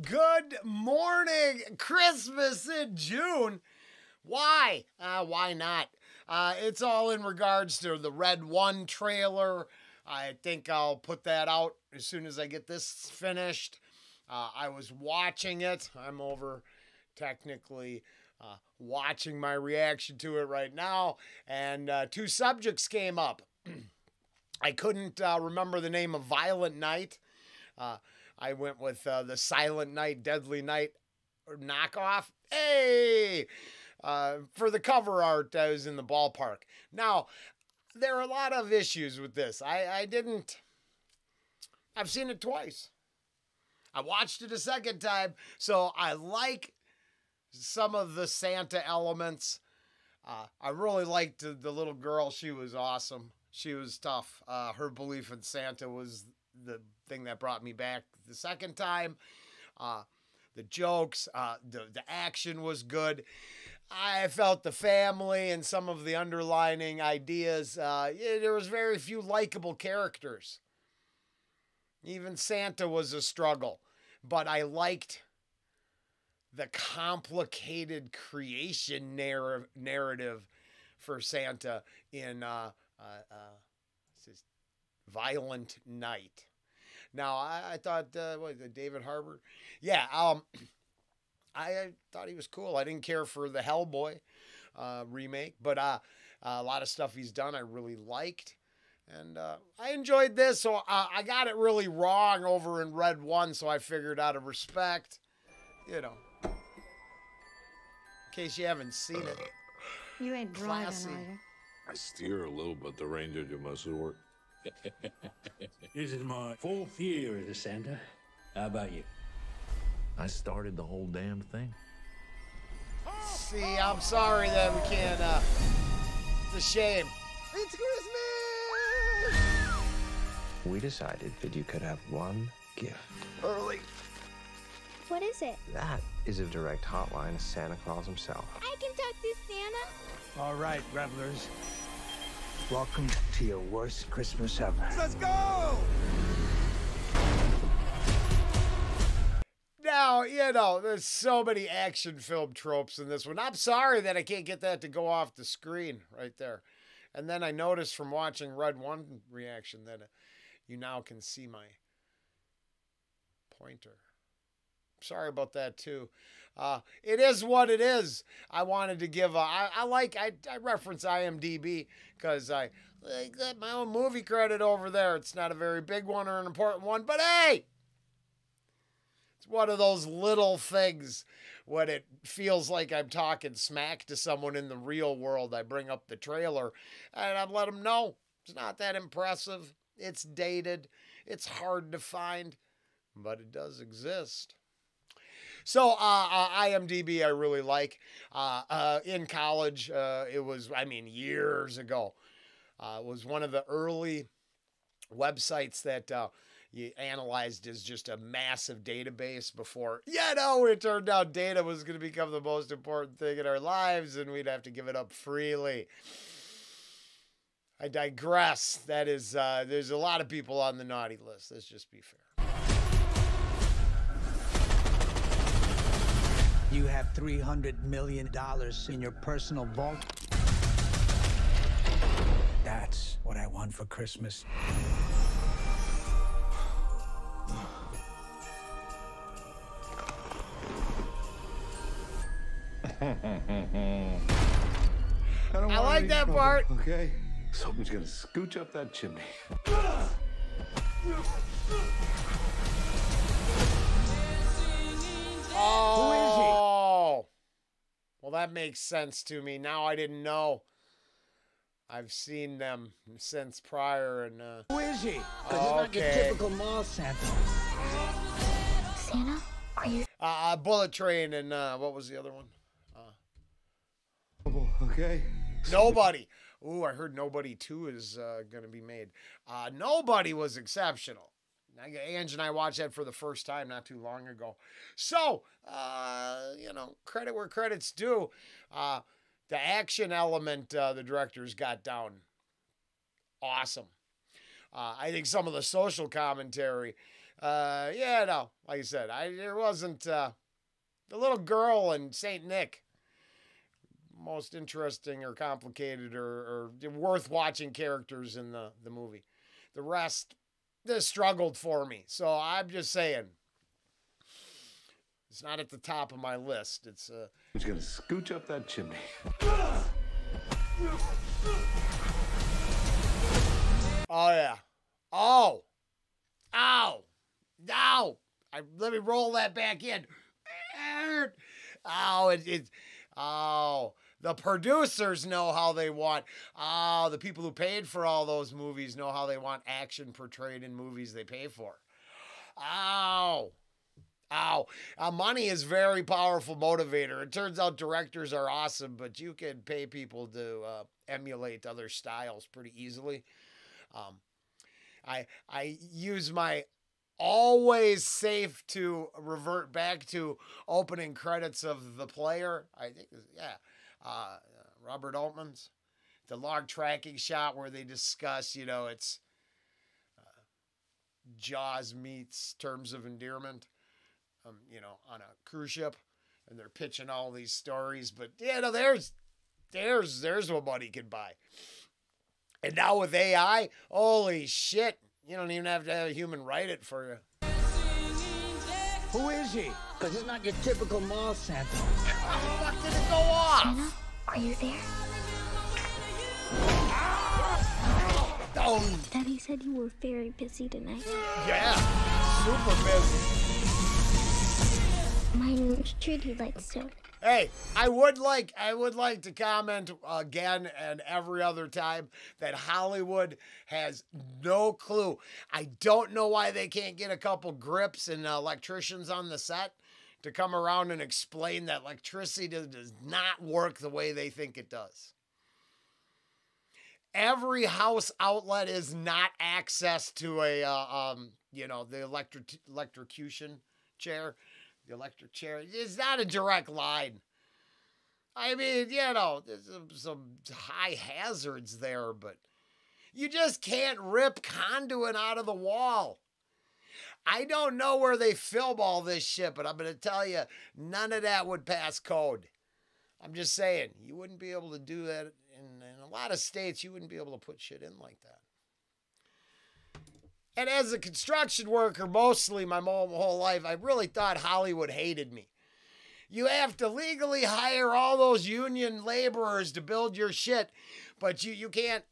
Good morning. Christmas in June. Why? Why not? It's all in regards to the Red 1 trailer. I think I'll put that out as soon as I get this finished. I was watching it. I'm over technically watching my reaction to it right now. And two subjects came up. I couldn't remember the name of Violent Night. I went with the Silent Night, Deadly Night knockoff. Hey! For the cover art, I was in the ballpark. Now, there are a lot of issues with this. I've seen it twice. I watched it a second time, so I like some of the Santa elements. I really liked the little girl. She was awesome. She was tough. Her belief in Santa was the thing that brought me back the second time. The jokes, the action was good. I felt the family and some of the underlining ideas. There was very few likable characters. Even Santa was a struggle. But I liked the complicated creation narrative for Santa in Violent Night. Now, I thought, David Harbour? Yeah, I thought he was cool. I didn't care for the Hellboy remake, but a lot of stuff he's done I really liked. And I enjoyed this, so I got it really wrong over in Red 1, so I figured out of respect, in case you haven't seen it. You ain't driving, Classy. are you? I steer a little, but the reindeer do most of the work. This is my 4th year as a Santa. How about you? I started the whole damn thing. See, I'm sorry that we can't, it's a shame. It's Christmas! We decided that you could have one gift. Early. What is it? That is a direct hotline to Santa Claus himself. I can talk to Santa. All right, revelers. Welcome to your worst Christmas ever. Let's go! Now, there's so many action film tropes in this one. I'm sorry that I can't get that to go off the screen right there. And then I noticed from watching Red 1 reaction that you now can see my pointer. Sorry about that, too. It is what it is. I wanted to give I reference IMDb because I got my own movie credit over there. It's not a very big one or an important one, but hey! It's one of those little things when it feels like I'm talking smack to someone in the real world. I bring up the trailer and I let them know it's not that impressive. It's dated. It's hard to find, but it does exist. So IMDb I really like. In college, it was, years ago. It was one of the early websites that you analyzed as just a massive database before, it turned out data was going to become the most important thing in our lives and we'd have to give it up freely. I digress. That is, there's a lot of people on the naughty list. Let's just be fair. You have $300 million in your personal vault. That's what I want for Christmas. I like that part. Okay. Something's gonna scooch up that chimney. Oh. Well, that makes sense to me. Now I didn't know. I've seen them since prior and Who is he? Okay. He's not your typical mall Santa. Santa, are you? Bullet Train and what was the other one? Okay. Nobody. Ooh, I heard Nobody 2 is going to be made. Nobody was exceptional. Ange and I watched that for the first time not too long ago. So, credit where credit's due. The action element the directors got down. Awesome. I think some of the social commentary Yeah, no, like I said, there wasn't the little girl in Saint Nick most interesting or complicated or worth watching characters in the movie. The rest just struggled for me. So I'm just saying, it's not at the top of my list. It's Who's gonna scooch up that chimney? Oh yeah. Oh. Ow. No. Let me roll that back in. Oh, oh. The producers know how they want. Oh, the people who paid for all those movies know how they want action portrayed in movies they pay for. Oh. Ow. Money is very powerful motivator. It turns out directors are awesome, but you can pay people to emulate other styles pretty easily. I use my always safe to revert back to opening credits of The Player. I think, Robert Altman's. The log tracking shot where they discuss, it's Jaws meets Terms of Endearment, on a cruise ship, and they're pitching all these stories. But there's what money can buy. And now with AI, holy shit, you don't even have to have a human write it for you. Who is he? Because he's not your typical mall Santa. How the fuck did it go off? Santa, are you there? Oh, Daddy said you were very busy tonight. yeah, super busy. My name's Trudy Lightstone. Hey, I would like to comment again and every other time that Hollywood has no clue. I don't know why they can't get a couple grips and electricians on the set to come around and explain that electricity does not work the way they think it does. Every house outlet is not access to a the electrocution chair. The electric chair is not a direct line. I mean, there's some high hazards there, but you just can't rip conduit out of the wall. I don't know where they film all this shit, but I'm going to tell you, none of that would pass code. I'm just saying, you wouldn't be able to do that in a lot of states. You wouldn't be able to put shit in like that. And as a construction worker, mostly my whole life, I really thought Hollywood hated me. You have to legally hire all those union laborers to build your shit, but you can't.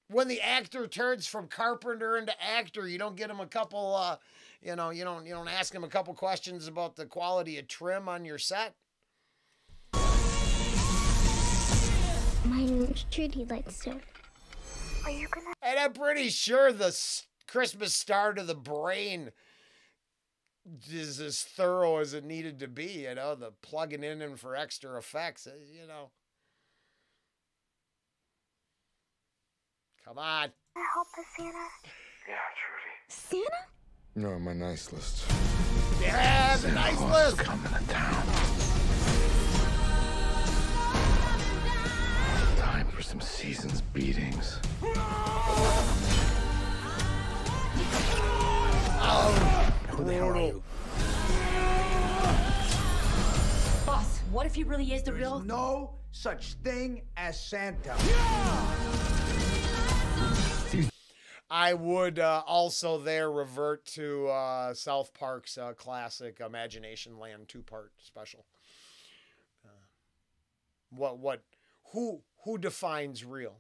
When the actor turns from carpenter into actor, you don't get him a couple, you don't ask him a couple questions about the quality of trim on your set. My name's Trudy Lightstone. Are you gonna? And I'm pretty sure the Christmas Star to the Brain is as thorough as it needed to be, the plugging in for extra effects, Come on. Can I help us, Santa? Yeah, Trudy. Santa? You're on my nice list. Yeah, the nice list. Coming to town. Time for some season's beatings. Oh, Who the hell are you? Boss, what if he really is the real? There's no such thing as Santa. I would also there revert to South Park's classic Imagination Land 2-part special. Who defines real?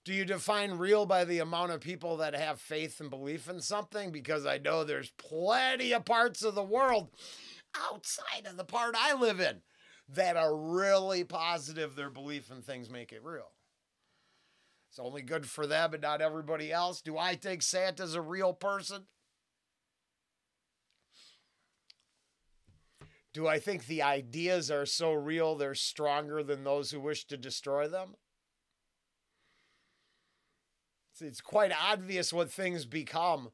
Do you define real by the amount of people that have faith and belief in something? Because I know there's plenty of parts of the world outside of the part I live in that are really positive their belief in things make it real. It's only good for them and not everybody else. Do I think Santa's a real person? Do I think the ideas are so real they're stronger than those who wish to destroy them? It's quite obvious what things become.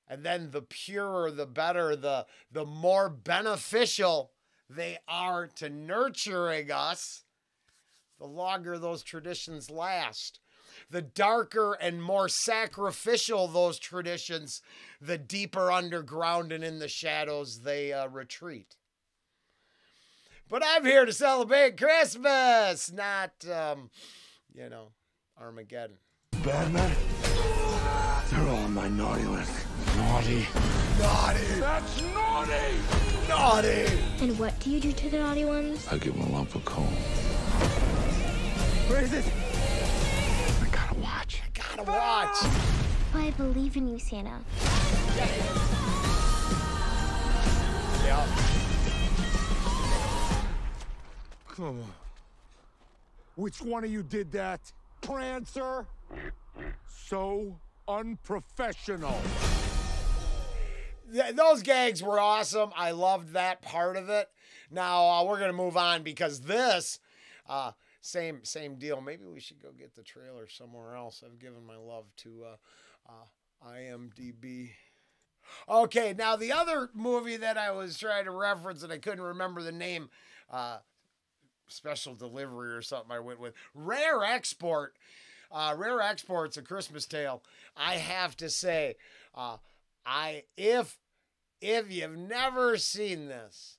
And then the purer, the better, the more beneficial they are to nurturing us, the longer those traditions last. the darker and more sacrificial those traditions, the deeper underground and in the shadows they retreat. But I'm here to celebrate Christmas, not, Armageddon. Batman? They're all on my naughty list. Naughty. Naughty! That's naughty! Naughty! And what do you do to the naughty ones? I give them a lump of coal. Where is it? I gotta watch. Gotta watch. I believe in you, Santa. Yeah. Come on. Which one of you did that? Prancer? So unprofessional. Those gags were awesome. I loved that part of it. Now we're gonna move on because this, same deal. Maybe we should go get the trailer somewhere else. I've given my love to IMDb. Okay, now the other movie that I was trying to reference and I couldn't remember the name, Special Delivery or something I went with. Rare Export. Rare Export's A Christmas Tale. I have to say, if you've never seen this,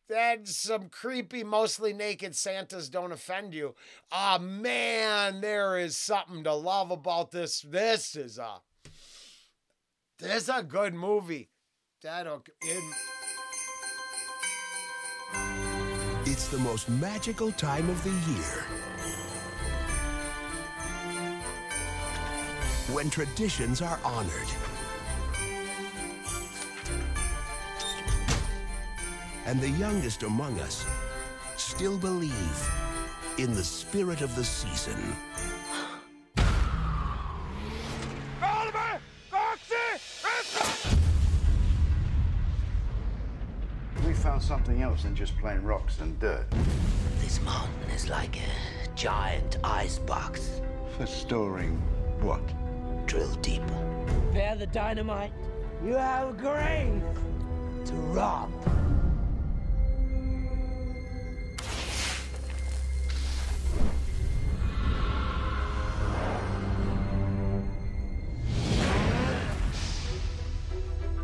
then some creepy, mostly naked Santas don't offend you. Man, there is something to love about this. This is a good movie. It's the most magical time of the year. When traditions are honored. And the youngest among us still believe in the spirit of the season. Oliver! We found something else than just plain rocks and dirt. This mountain is like a giant ice box. For storing what? Drill deeper. Prepare the dynamite. You have a grave to rob.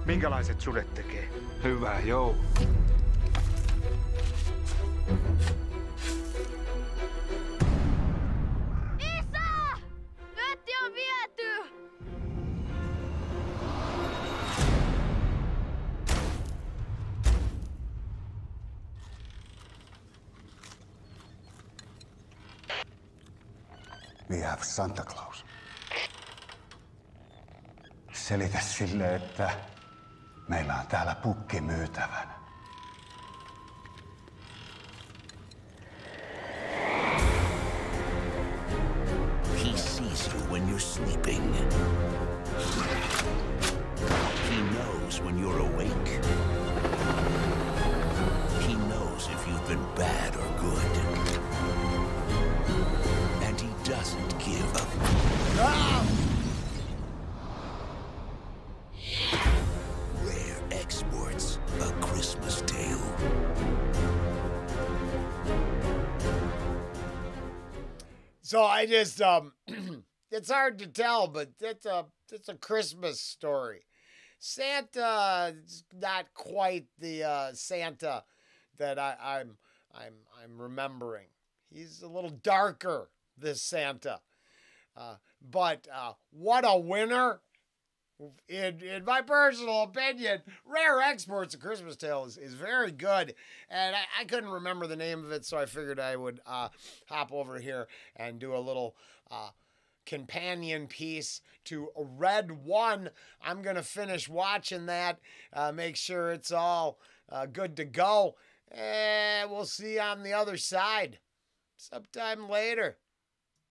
Minkälaiset sudet tekee? Hyvä, joo. Isä! Nötti on viety! We have Santa Claus. Selitä sille, että meillä on täällä pukki myytävänä. He sees you when you're sleeping. He knows when you're awake. He knows if you've been bad or good. And he doesn't give up. Rare Exports, A Christmas Tale. So I just, it's hard to tell, but it's a Christmas story. Santa's not quite the Santa that I'm remembering. He's a little darker, this Santa. But what a winner! In my personal opinion, Rare Exports, A Christmas Tale is very good. And I couldn't remember the name of it, so I figured I would hop over here and do a little companion piece to Red 1. I'm going to finish watching that, make sure it's all good to go. And we'll see you on the other side sometime later.